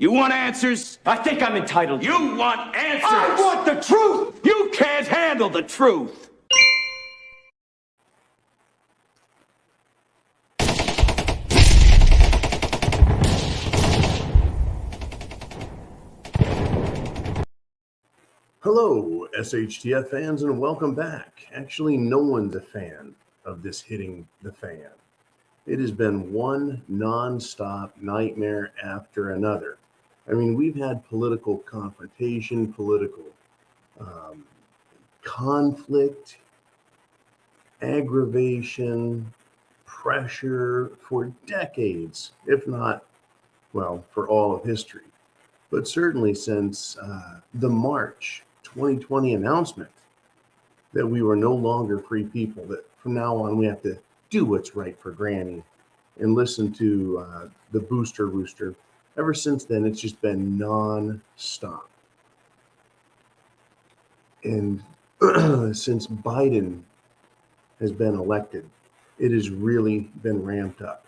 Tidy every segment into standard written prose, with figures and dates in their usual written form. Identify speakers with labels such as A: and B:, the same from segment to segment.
A: You want answers?
B: I think I'm entitled to.
A: You want answers?
B: I want the truth!
A: You can't handle the truth!
C: Hello, SHTF fans, and welcome back. Actually, no one's a fan of this hitting the fan. It has been one non-stop nightmare after another. I mean, we've had political confrontation, political conflict, aggravation, pressure for decades, if not, well, for all of history. But certainly since the March 2020 announcement that we were no longer free people, that from now on we have to do what's right for Granny and listen to the booster rooster. Ever since then, it's just been non-stop. And since Biden has been elected, it has really been ramped up.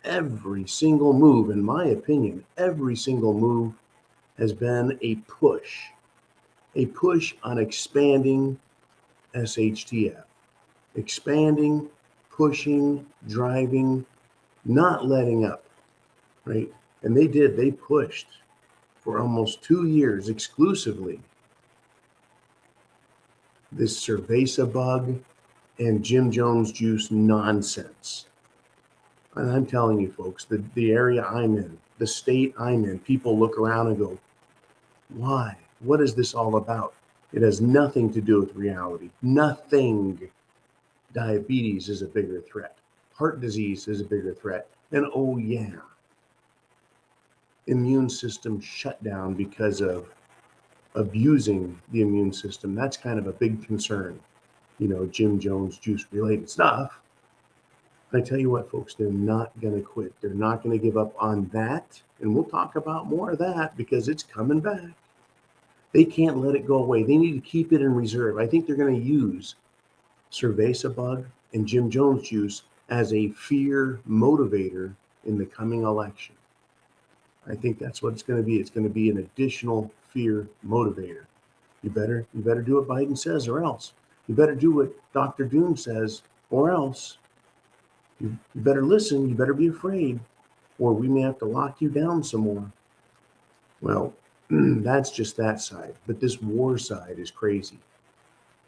C: Every single move, in my opinion, every single move has been a push on expanding SHTF, expanding, pushing, driving, not letting up, right? And they pushed for almost 2 years exclusively this cerveza bug and Jim Jones juice nonsense. And I'm telling you folks, the area I'm in, the state I'm in, people look around and go, why? What is this all about? It has nothing to do with reality. Nothing. Diabetes is a bigger threat. Heart disease is a bigger threat. And oh yeah, immune system shutdown because of abusing the immune system. That's kind of a big concern. You know, Jim Jones juice related stuff. I tell you what, folks, they're not going to quit. They're not going to give up on that. And we'll talk about more of that because it's coming back. They can't let it go away. They need to keep it in reserve. I think they're going to use cerveza bug and Jim Jones juice as a fear motivator in the coming election. I think that's what it's going to be. It's going to be an additional fear motivator. You better do what Biden says or else. You better do what Dr. Doom says or else. You better listen. You better be afraid, or we may have to lock you down some more. Well, that's just that side. But this war side is crazy.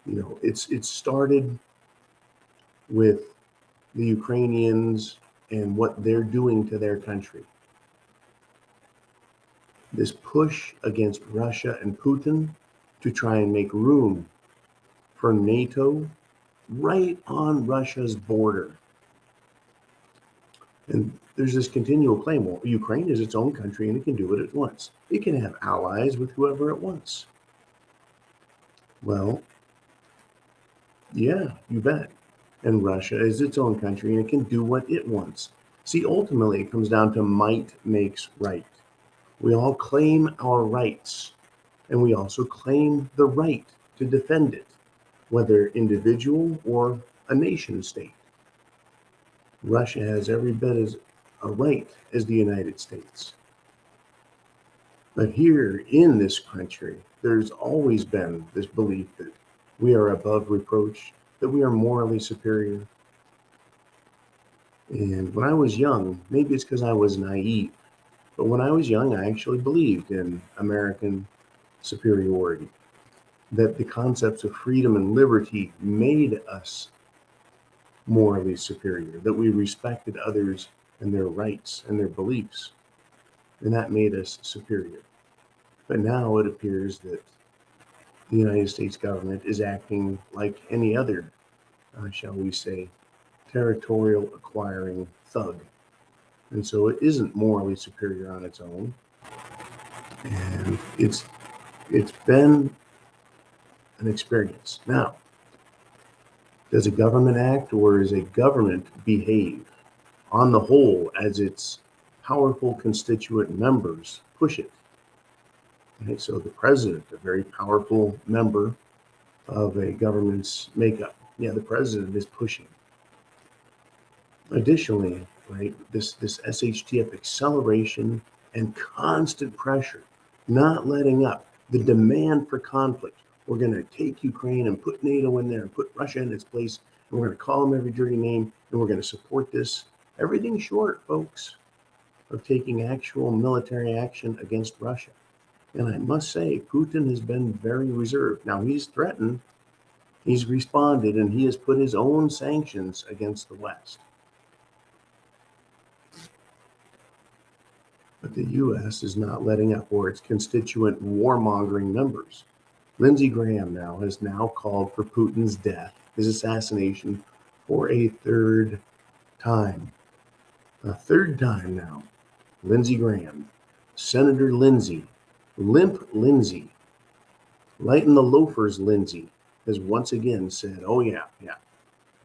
C: You know, it started with the Ukrainians and what they're doing to their country. This push against Russia and Putin to try and make room for NATO right on Russia's border. And there's this continual claim, well, Ukraine is its own country and it can do what it wants. It can have allies with whoever it wants. Well, yeah, you bet. And Russia is its own country and it can do what it wants. See, ultimately, it comes down to might makes right. We all claim our rights, and we also claim the right to defend it, whether individual or a nation state. Russia has every bit as a right as the United States. But here in this country, there's always been this belief that we are above reproach, that we are morally superior. And when I was young, maybe it's because I was naive, but when I was young, I actually believed in American superiority, that the concepts of freedom and liberty made us morally superior, that we respected others and their rights and their beliefs, and that made us superior. But now it appears that the United States government is acting like any other, shall we say, territorial acquiring thug. And so it isn't morally superior on its own. And it's been an experience. Now, does a government act or does a government behave on the whole as its powerful constituent members push it? Okay, so the president, a very powerful member of a government's makeup. Yeah, the president is pushing. Additionally, right, this SHTF acceleration and constant pressure, not letting up, the demand for conflict. We're going to take Ukraine and put NATO in there and put Russia in its place. And we're going to call them every dirty name, and we're going to support this. Everything short, folks, of taking actual military action against Russia. And I must say, Putin has been very reserved. Now, he's threatened, he's responded, and he has put his own sanctions against the West. But the U.S. is not letting up, or its constituent warmongering members. Lindsey Graham has now called for Putin's death, his assassination, for a third time. A third time now. Lindsey Graham, Senator Lindsey, Limp Lindsey, Lighten the Loafers Lindsey, has once again said, oh yeah,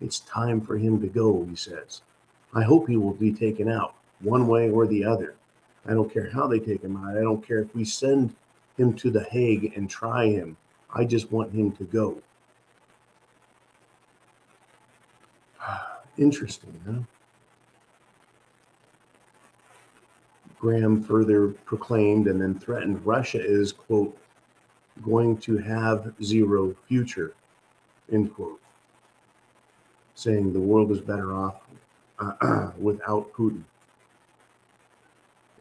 C: it's time for him to go, he says. I hope he will be taken out, one way or the other. I don't care how they take him out. I don't care if we send him to The Hague and try him. I just want him to go. Interesting, huh? Graham further proclaimed and then threatened Russia is, quote, going to have zero future, end quote, saying the world is better off without Putin.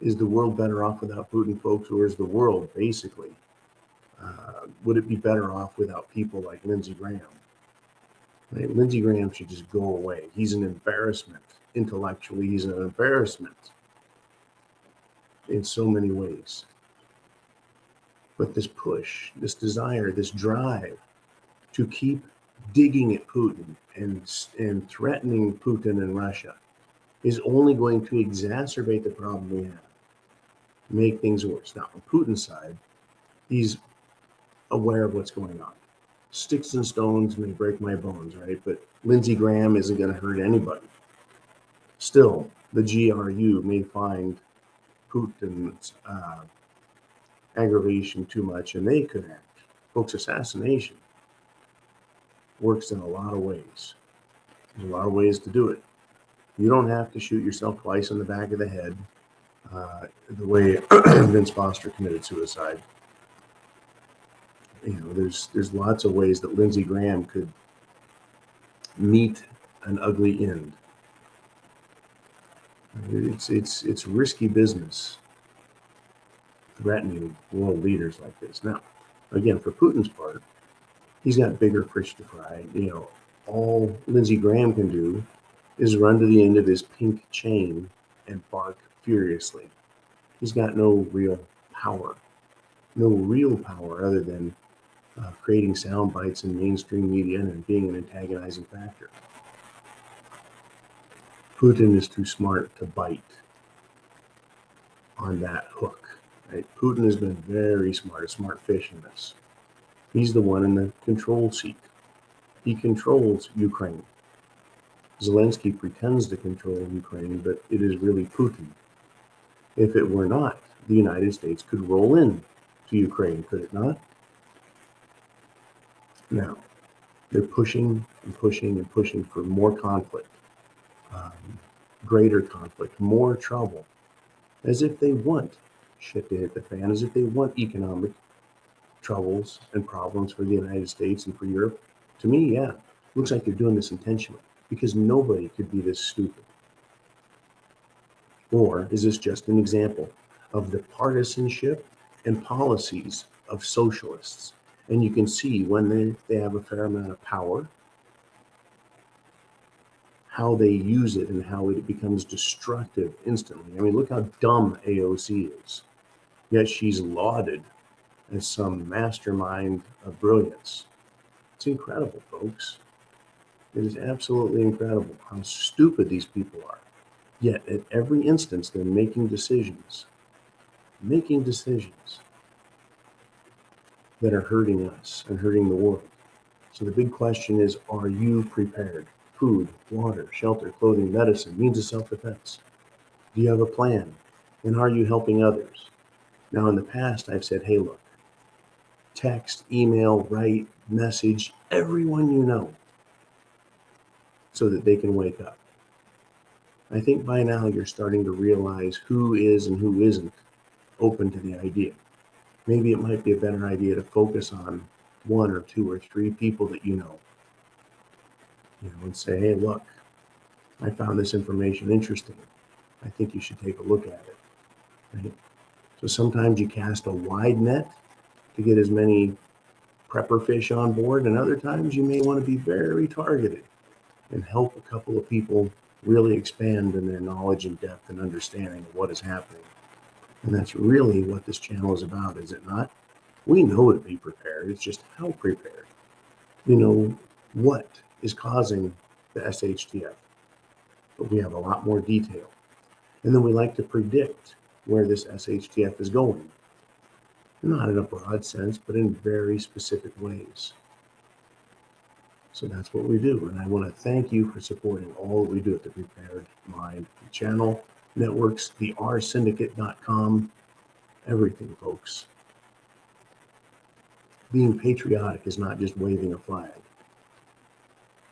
C: Is the world better off without Putin, folks, or is the world basically, would it be better off without people like Lindsey Graham? Right? Lindsey Graham should just go away. He's an embarrassment. Intellectually, he's an embarrassment in so many ways. But this push, this desire, this drive to keep digging at Putin and threatening Putin and Russia is only going to exacerbate the problem we have, make things worse. Now, on Putin's side, he's aware of what's going on. Sticks and stones may break my bones, right? But Lindsey Graham isn't going to hurt anybody. Still, the GRU may find Putin's aggravation too much, and they could act. Folks, assassination works in a lot of ways. There's a lot of ways to do it. You don't have to shoot yourself twice in the back of the head, the way Vince Foster committed suicide. You know, there's lots of ways that Lindsey Graham could meet an ugly end. It's risky business threatening world leaders like this. Now, again, for Putin's part, he's got bigger fish to fry. You know, all Lindsey Graham can do is run to the end of his pink chain and bark furiously. He's got no real power other than creating sound bites in mainstream media and being an antagonizing factor. Putin is too smart to bite on that hook. Right? Putin has been very smart, a smart fish in this. He's the one in the control seat. He controls Ukraine. Zelensky pretends to control Ukraine, but it is really Putin. If it were not, the United States could roll in to Ukraine, could it not? Now, they're pushing and pushing and pushing for more conflict, greater conflict, more trouble, as if they want shit to hit the fan, as if they want economic troubles and problems for the United States and for Europe. To me, yeah, looks like they're doing this intentionally, because nobody could be this stupid. Or is this just an example of the partisanship and policies of socialists? And you can see when they have a fair amount of power, how they use it and how it becomes destructive instantly. I mean, look how dumb AOC is. Yet she's lauded as some mastermind of brilliance. It's incredible, folks. It is absolutely incredible how stupid these people are. Yet at every instance, they're making decisions that are hurting us and hurting the world. So the big question is, are you prepared? Food, water, shelter, clothing, medicine, means of self-defense. Do you have a plan? And are you helping others? Now, in the past, I've said, hey, look, text, email, write, message everyone you know so that they can wake up. I think by now you're starting to realize who is and who isn't open to the idea. Maybe it might be a better idea to focus on 1 or 2 or 3 people that you know, and say, hey, look, I found this information interesting. I think you should take a look at it. Right? So sometimes you cast a wide net to get as many prepper fish on board, and other times you may want to be very targeted and help a couple of people really expand in their knowledge and depth and understanding of what is happening. And that's really what this channel is about, is it not? We know to be prepared. It's just how prepared. What is causing the SHTF, but we have a lot more detail. And then we like to predict where this SHTF is going. Not in a broad sense, but in very specific ways. So that's what we do. And I want to thank you for supporting all that we do at the Prepared Mind channel, networks, the rsyndicate.com, everything, folks. Being patriotic is not just waving a flag.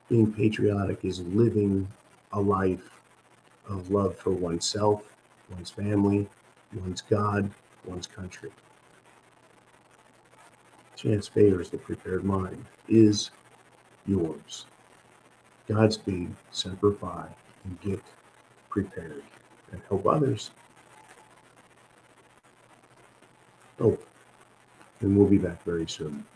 C: Being patriotic is living a life of love for oneself, one's family, one's God, one's country. Chance favors the prepared mind is yours. Godspeed, Semper Fi, and get prepared and help others. Oh, and we'll be back very soon.